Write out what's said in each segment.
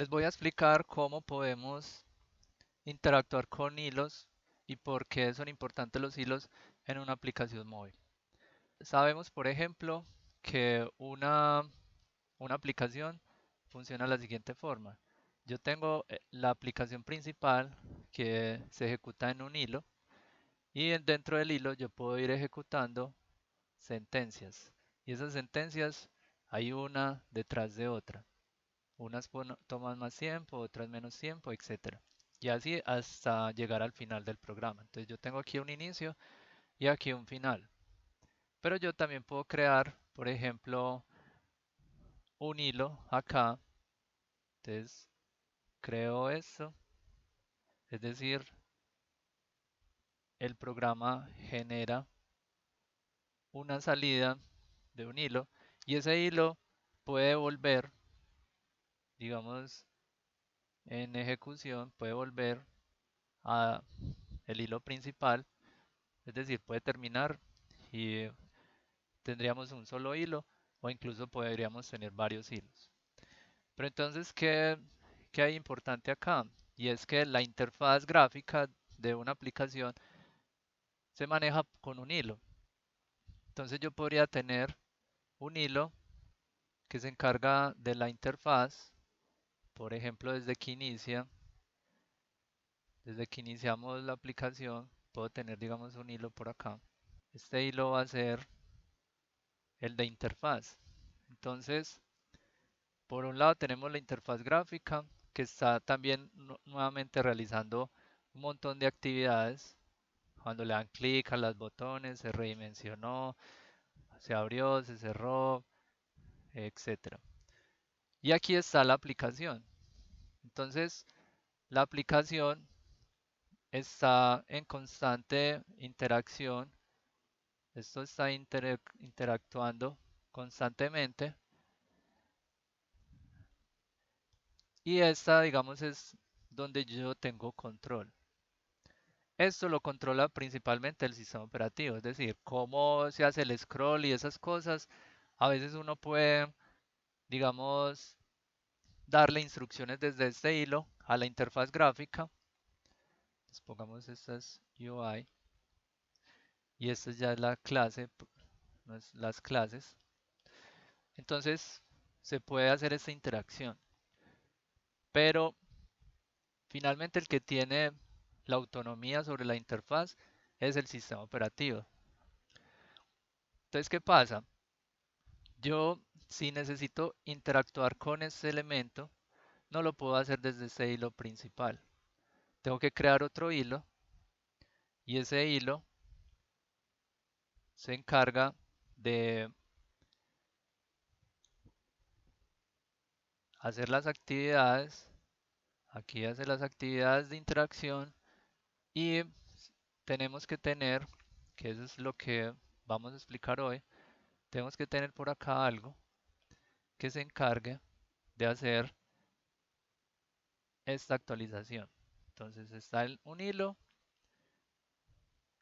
Les voy a explicar cómo podemos interactuar con hilos y por qué son importantes los hilos en una aplicación móvil. Sabemos, por ejemplo, que una aplicación funciona de la siguiente forma. Yo tengo la aplicación principal que se ejecuta en un hilo y dentro del hilo yo puedo ir ejecutando sentencias. Y esas sentencias hay una detrás de otra. Unas toman más tiempo, otras menos tiempo, etcétera. Y así hasta llegar al final del programa. Entonces yo tengo aquí un inicio y aquí un final. Pero yo también puedo crear, por ejemplo, un hilo acá. Entonces creo esto. Es decir, el programa genera una salida de un hilo y ese hilo puede volver, digamos, en ejecución, puede volver a el hilo principal. Es decir, puede terminar y tendríamos un solo hilo o incluso podríamos tener varios hilos. Pero entonces, ¿qué hay importante acá? Y es que la interfaz gráfica de una aplicación se maneja con un hilo. Entonces yo podría tener un hilo que se encarga de la interfaz, por ejemplo, desde que iniciamos la aplicación, puedo tener, digamos, un hilo por acá. Este hilo va a ser el de interfaz. Entonces, por un lado tenemos la interfaz gráfica que está también nuevamente realizando un montón de actividades. Cuando le dan clic a los botones, se redimensionó, se abrió, se cerró, etcétera. Y aquí está la aplicación. Entonces, la aplicación está en constante interacción. Esto está interactuando constantemente. Y esta, digamos, es donde yo tengo control. Esto lo controla principalmente el sistema operativo, es decir, cómo se hace el scroll y esas cosas. A veces uno puede, digamos, darle instrucciones desde este hilo a la interfaz gráfica. Entonces pongamos estas UI y esta ya es la clase, no es las clases. Entonces se puede hacer esta interacción, pero finalmente el que tiene la autonomía sobre la interfaz es el sistema operativo. Entonces, ¿qué pasa? Yo, si necesito interactuar con este elemento, no lo puedo hacer desde ese hilo principal. Tengo que crear otro hilo y ese hilo se encarga de hacer las actividades. Aquí hace las actividades de interacción y tenemos que tener, que eso es lo que vamos a explicar hoy, tenemos que tener por acá algo que se encargue de hacer esta actualización. Entonces está un hilo.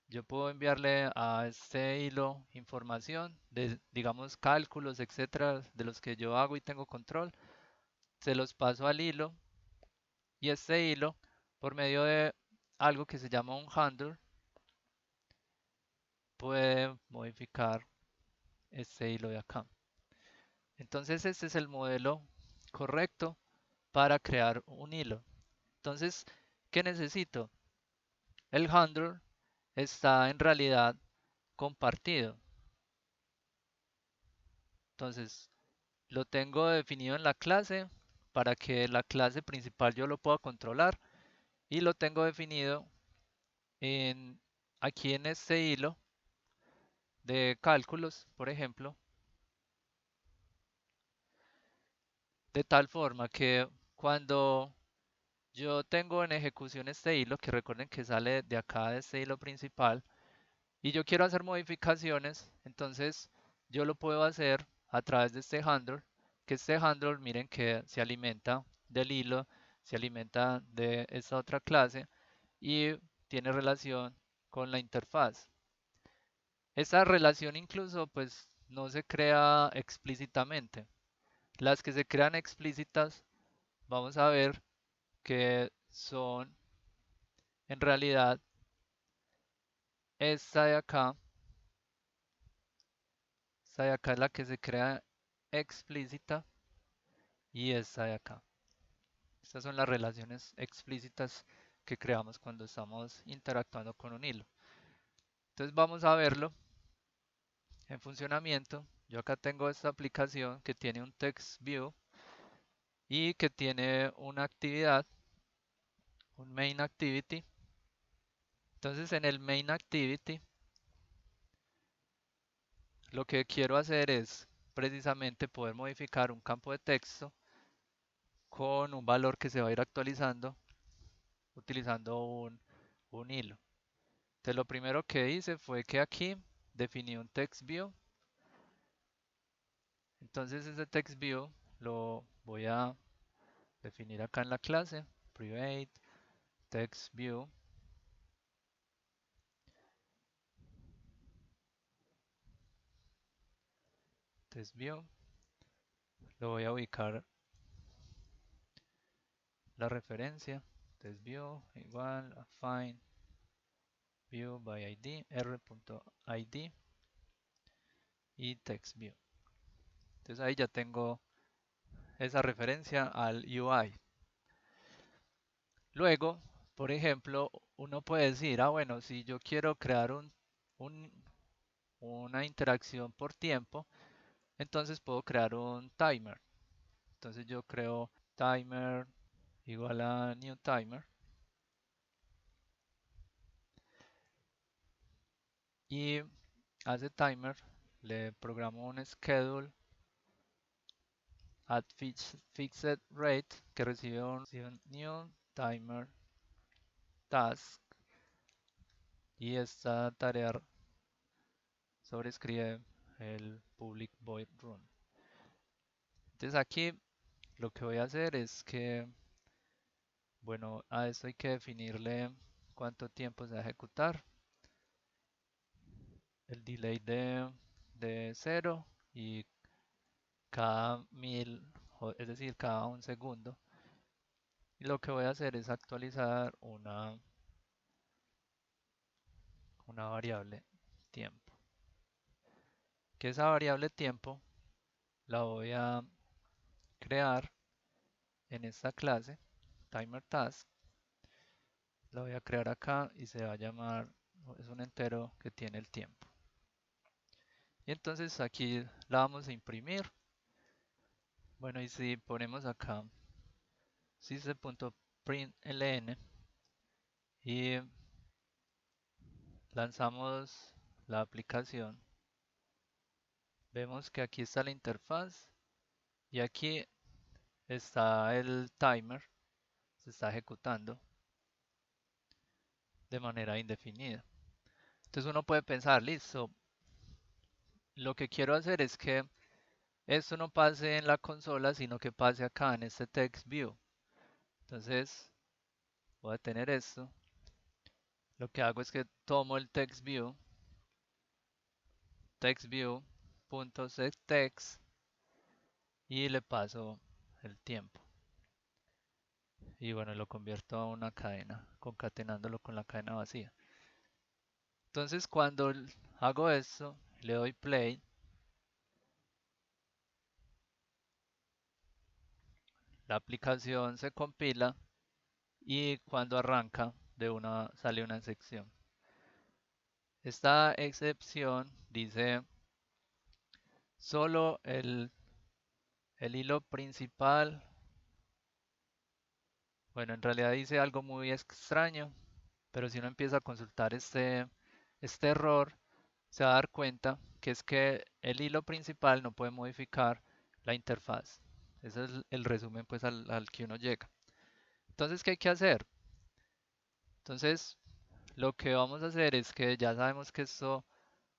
Yo puedo enviarle a este hilo información de, digamos, cálculos, etcétera, de los que yo hago y tengo control. Se los paso al hilo y este hilo, por medio de algo que se llama un handler, puede modificar este hilo de acá. Entonces, este es el modelo correcto para crear un hilo. Entonces, ¿qué necesito? El handler está en realidad compartido. Entonces, lo tengo definido en la clase para que la clase principal yo lo pueda controlar y lo tengo definido en, aquí en este hilo de cálculos, por ejemplo, de tal forma que cuando yo tengo en ejecución este hilo, que recuerden que sale de acá de este hilo principal, y yo quiero hacer modificaciones, entonces yo lo puedo hacer a través de este handler, que este handler, miren que se alimenta del hilo, se alimenta de esta otra clase y tiene relación con la interfaz. Esta relación incluso pues no se crea explícitamente. Las que se crean explícitas vamos a ver que son en realidad esta de acá es la que se crea explícita y esta de acá. Estas son las relaciones explícitas que creamos cuando estamos interactuando con un hilo. Entonces vamos a verlo en funcionamiento. Yo acá tengo esta aplicación que tiene un text view y que tiene una actividad, un main activity. Entonces en el main activity lo que quiero hacer es precisamente poder modificar un campo de texto con un valor que se va a ir actualizando utilizando un hilo. Entonces lo primero que hice fue que aquí definí un text view. Entonces ese text view lo voy a definir acá en la clase, private text view. Text view. Lo voy a ubicar la referencia. Text view igual a find view by id, r.id y text view. Entonces ahí ya tengo esa referencia al UI. Luego, por ejemplo, uno puede decir, bueno, si yo quiero crear un- una interacción por tiempo, entonces puedo crear un timer. Entonces yo creo timer igual a new timer y a ese timer le programo un schedule at fixed rate que recibe un new timer task y esta tarea sobrescribe el public void run. Entonces aquí lo que voy a hacer es que, bueno, a esto hay que definirle cuánto tiempo se va a ejecutar, el delay de 0 y cada 1000, es decir, cada un segundo. Y lo que voy a hacer es actualizar una variable tiempo. Que esa variable tiempo la voy a crear en esta clase, timer task. La voy a crear acá y se va a llamar, es un entero que tiene el tiempo. Y entonces aquí la vamos a imprimir. Bueno, y si ponemos acá system.println y lanzamos la aplicación, vemos que aquí está la interfaz y aquí está el timer, se está ejecutando de manera indefinida. Entonces uno puede pensar, listo, lo que quiero hacer es que esto no pase en la consola, sino que pase acá en este text view. Entonces voy a tener esto. Lo que hago es que tomo el text view.setText y le paso el tiempo. Y bueno, lo convierto a una cadena, concatenándolo con la cadena vacía. Entonces cuando hago esto, le doy play, la aplicación se compila y cuando arranca sale una excepción. Esta excepción dice solo el hilo principal. Bueno, en realidad dice algo muy extraño, pero si uno empieza a consultar este error, se va a dar cuenta que es que el hilo principal no puede modificar la interfaz. Ese es el resumen pues al que uno llega. Entonces, ¿qué hay que hacer? Entonces, lo que vamos a hacer es que ya sabemos que esto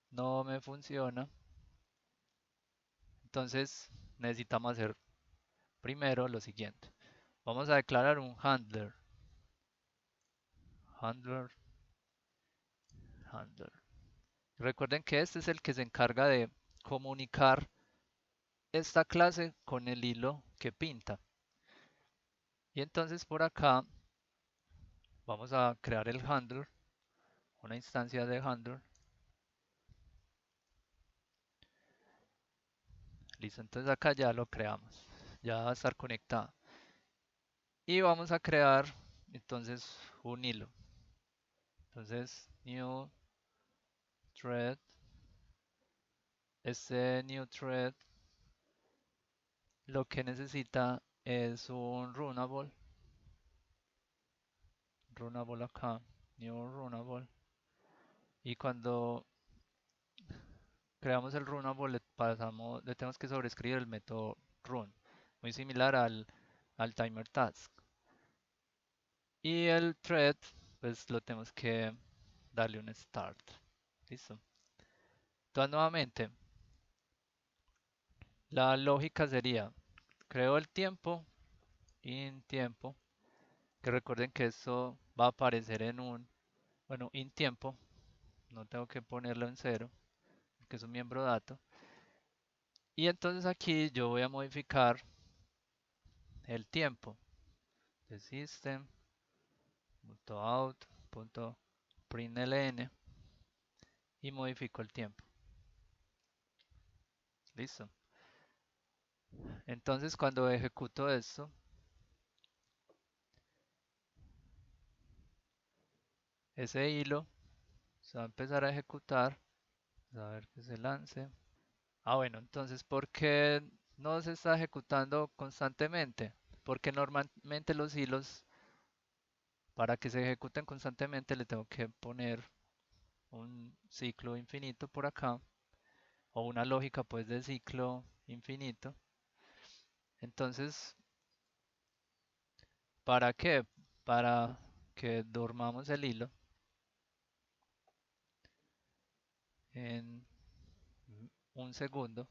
no me funciona. Entonces, necesitamos hacer primero lo siguiente. Vamos a declarar un handler. Handler, handler. Recuerden que este es el que se encarga de comunicar esta clase con el hilo que pinta. Y entonces por acá vamos a crear el handler, una instancia de handler. Listo, entonces acá ya lo creamos. Ya va a estar conectado. Y vamos a crear entonces un hilo. Entonces, new thread. Este new thread lo que necesita es un runnable acá, new runnable. Y cuando creamos el runnable le tenemos que sobreescribir el método run, muy similar al timer task. Y el thread, pues lo tenemos que darle un start. Listo. Entonces nuevamente, la lógica sería, creo el tiempo, in tiempo, que recuerden que esto va a aparecer en bueno, in tiempo, no tengo que ponerlo en cero, porque es un miembro dato. Y entonces aquí yo voy a modificar el tiempo de system.out.println y modifico el tiempo. Listo. Entonces cuando ejecuto esto, ese hilo se va a empezar a ejecutar. A ver que se lance. Ah, bueno, entonces, ¿por qué no se está ejecutando constantemente? Porque normalmente los hilos, para que se ejecuten constantemente, le tengo que poner un ciclo infinito por acá, o una lógica pues de ciclo infinito. Entonces, ¿para qué? Para que dormamos el hilo en un segundo,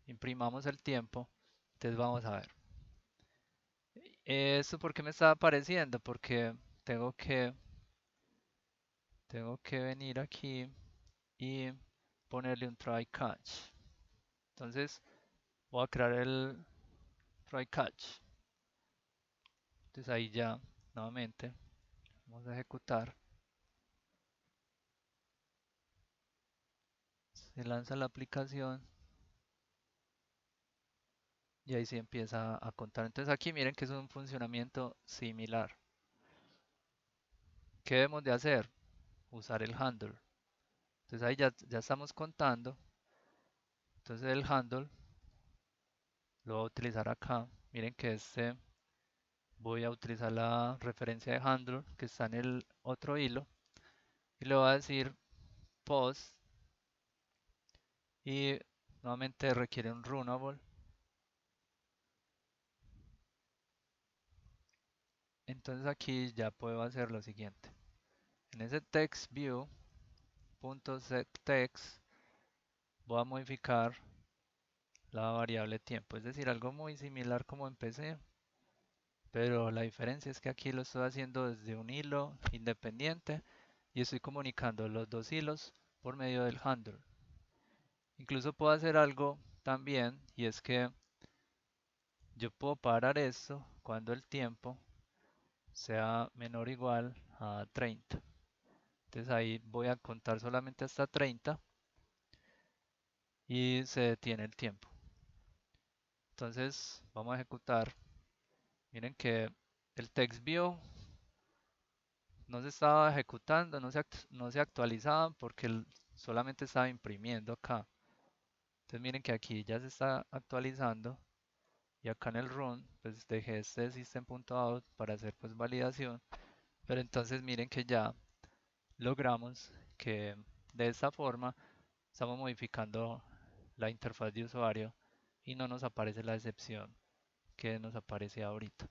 imprimamos el tiempo, entonces vamos a ver. ¿Esto por qué me está apareciendo? Porque tengo que, tengo que venir aquí y ponerle un try catch. Entonces voy a crear el try catch. Entonces ahí ya, nuevamente, vamos a ejecutar. Se lanza la aplicación y ahí sí empieza a contar. Entonces aquí miren que es un funcionamiento similar. ¿Qué debemos de hacer? Usar el handle. Entonces ahí ya estamos contando. Entonces el handle lo voy a utilizar acá. Miren que voy a utilizar la referencia de handle que está en el otro hilo y le voy a decir post y nuevamente requiere un runnable. Entonces aquí ya puedo hacer lo siguiente. En ese text view.setText voy a modificar la variable tiempo, es decir, algo muy similar como empecé, pero la diferencia es que aquí lo estoy haciendo desde un hilo independiente y estoy comunicando los dos hilos por medio del handle. Incluso puedo hacer algo también y es que yo puedo parar esto cuando el tiempo sea menor o igual a 30. Entonces ahí voy a contar solamente hasta 30 y se detiene el tiempo. Entonces vamos a ejecutar. Miren que el TextView no se estaba ejecutando, no se actualizaba porque solamente estaba imprimiendo acá. Entonces miren que aquí ya se está actualizando y acá en el run pues dejé este system.out para hacer pues validación. Pero entonces miren que ya logramos que de esta forma estamos modificando la interfaz de usuario y no nos aparece la excepción que nos aparece ahorita.